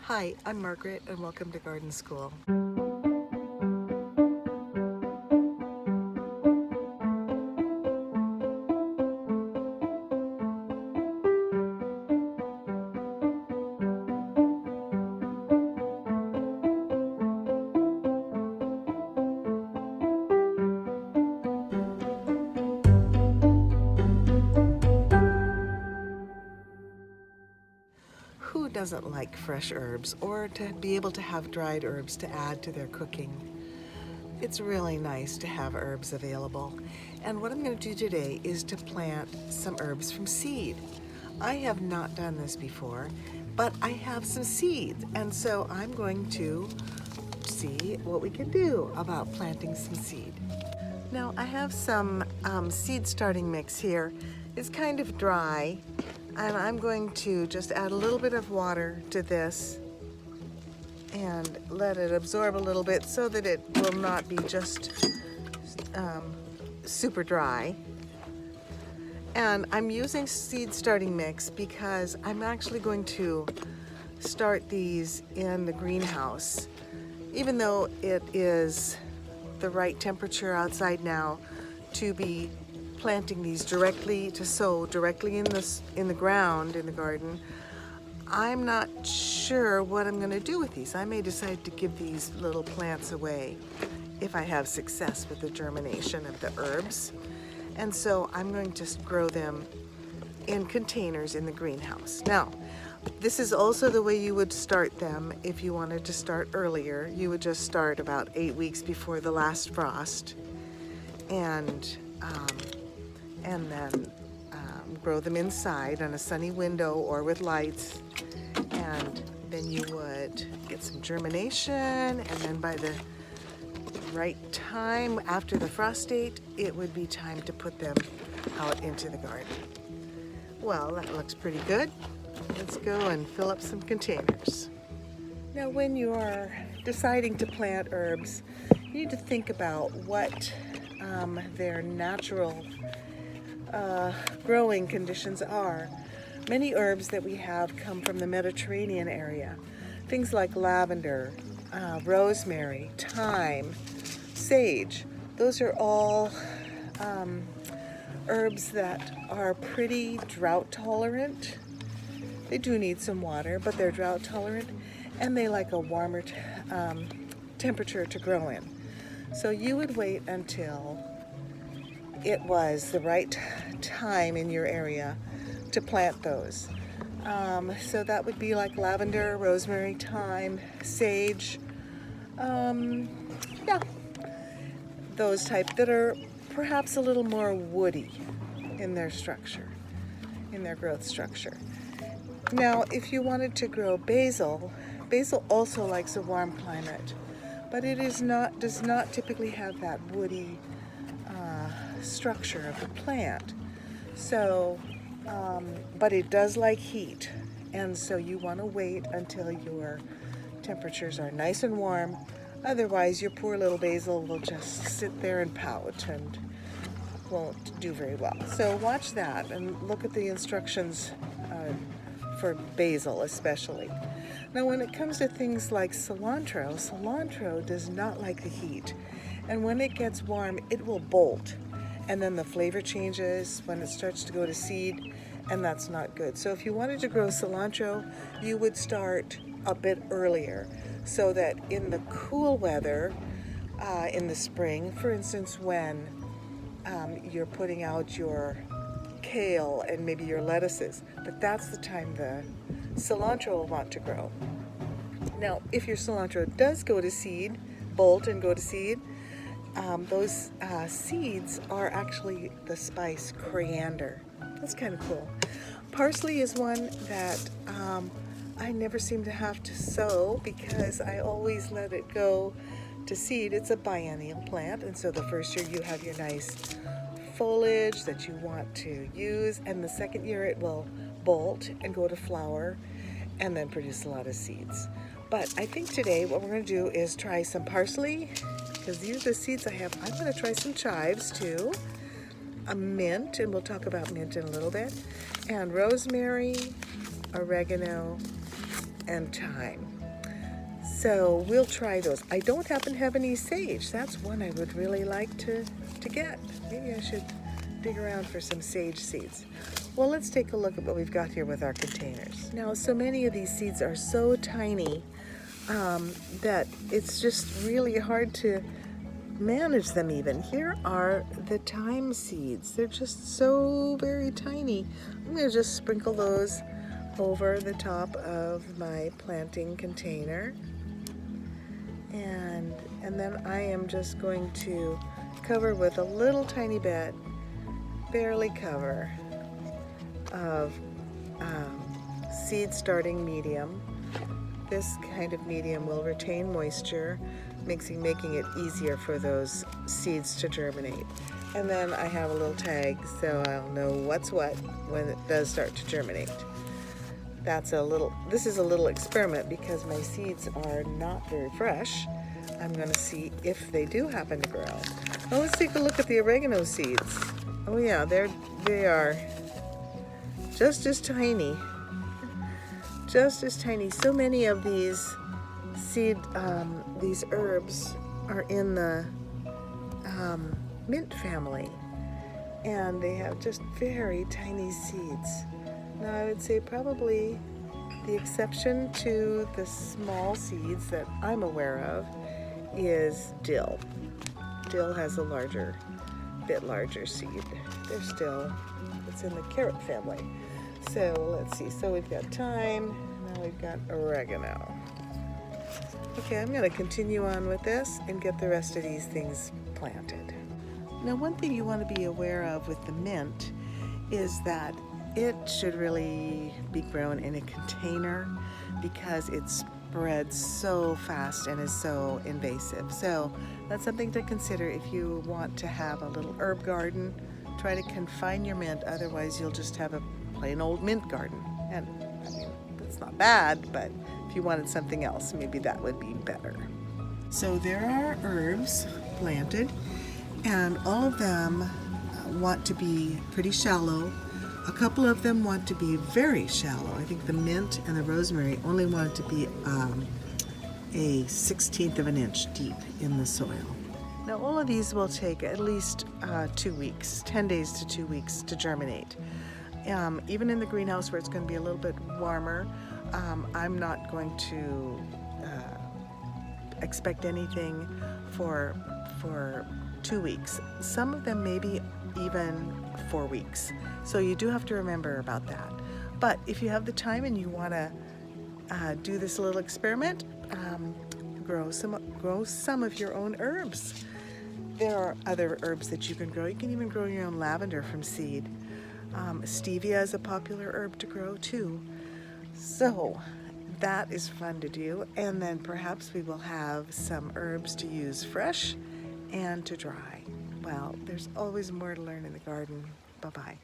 Hi, I'm Margaret and welcome to Garden School. Who doesn't like fresh herbs or to be able to have dried herbs to add to their cooking? It's really nice to have herbs available. And what I'm going to do today is to plant some herbs from seed. I have not done this before, but I have some seeds, and so I'm going to see what we can do about planting some seed. Now I have some seed starting mix here. It's kind of dry, and I'm going to just add a little bit of water to this and let it absorb a little bit so that it will not be just super dry. And I'm using seed starting mix because I'm actually going to start these in the greenhouse. Even though it is the right temperature outside now to be planting these directly, to sow directly in the ground in the garden, I'm not sure what I'm going to do with these. I may decide to give these little plants away if I have success with the germination of the herbs. And so I'm going to grow them in containers in the greenhouse. Now, this is also the way you would start them if you wanted to start earlier. You would just start about 8 weeks before the last frost and then grow them inside on a sunny window or with lights. And then you would get some germination, and then by the right time after the frost date, it would be time to put them out into the garden. Well, that looks pretty good. Let's go and fill up some containers. Now, when you are deciding to plant herbs, you need to think about what their natural growing conditions are. Many herbs that we have come from the Mediterranean area. Things like lavender, rosemary, thyme, sage. Those are all herbs that are pretty drought tolerant. They do need some water, but they're drought tolerant, and they like a warmer temperature to grow in. So you would wait until it was the right time in your area to plant those. So that would be like lavender, rosemary, thyme, sage, yeah, those type that are perhaps a little more woody in their structure, in their growth structure. Now, if you wanted to grow basil, basil also likes a warm climate, but it does not typically have that woody structure of the plant. So, but it does like heat, and so you want to wait until your temperatures are nice and warm. Otherwise, your poor little basil will just sit there and pout and won't do very well. So watch that and look at the instructions for basil especially. Now, when it comes to things like cilantro, cilantro does not like the heat. And when it gets warm, it will bolt. And then the flavor changes when it starts to go to seed, and that's not good. So if you wanted to grow cilantro, you would start a bit earlier so that in the cool weather, in the spring, for instance, when you're putting out your kale and maybe your lettuces, but that's the time the cilantro will want to grow. Now, if your cilantro does go to seed, bolt and go to seed, those seeds are actually the spice coriander. That's kind of cool. Parsley is one that I never seem to have to sow because I always let it go to seed. It's a biennial plant, and so the first year you have your nice foliage that you want to use, and the second year it will bolt and go to flower and then produce a lot of seeds. But I think today what we're going to do is try some parsley, because these are the seeds I have. I'm going to try some chives too, a mint, and we'll talk about mint in a little bit, and rosemary, oregano, and thyme. So we'll try those. I don't happen to have any sage. That's one I would really like to get. Maybe I should dig around for some sage seeds. Well, let's take a look at what we've got here with our containers. Now, so many of these seeds are so tiny that it's just really hard to manage them even. Here are the thyme seeds. They're just so very tiny. I'm going to just sprinkle those over the top of my planting container. And then I am just going to cover with a little tiny bit, barely cover, of seed starting medium. This kind of medium will retain moisture, making it easier for those seeds to germinate. And then I have a little tag so I'll know what's what when it does start to germinate. This is a little experiment because my seeds are not very fresh. I'm going to see if they do happen to grow. Well, let's take a look at the oregano seeds. Oh yeah, they are just as tiny. Just as tiny. So many of these these herbs are in the mint family, and they have just very tiny seeds. Now, I would say probably the exception to the small seeds that I'm aware of is dill. Dill has a bit larger seed. It's in the carrot family. So let's see, so we've got thyme, now we've got oregano. Okay, I'm going to continue on with this and get the rest of these things planted. Now, one thing you want to be aware of with the mint is that it should really be grown in a container because it spreads so fast and is so invasive. So that's something to consider if you want to have a little herb garden. Try to confine your mint, otherwise you'll just have a plain old mint garden. And I mean, that's not bad, but if you wanted something else, maybe that would be better. So there are herbs planted, and all of them want to be pretty shallow. A couple of them want to be very shallow. I think the mint and the rosemary only want to be a 1/16 of an inch deep in the soil. Now, all of these will take at least 2 weeks, 10 days to 2 weeks to germinate. Even in the greenhouse where it's going to be a little bit warmer, I'm not going to expect anything for 2 weeks. Some of them maybe even 4 weeks. So you do have to remember about that. But if you have the time and you want to do this little experiment, grow some of your own herbs. There are other herbs that you can grow. You can even grow your own lavender from seed. Stevia is a popular herb to grow too. So that is fun to do. And then perhaps we will have some herbs to use fresh and to dry. Well, there's always more to learn in the garden. Bye-bye.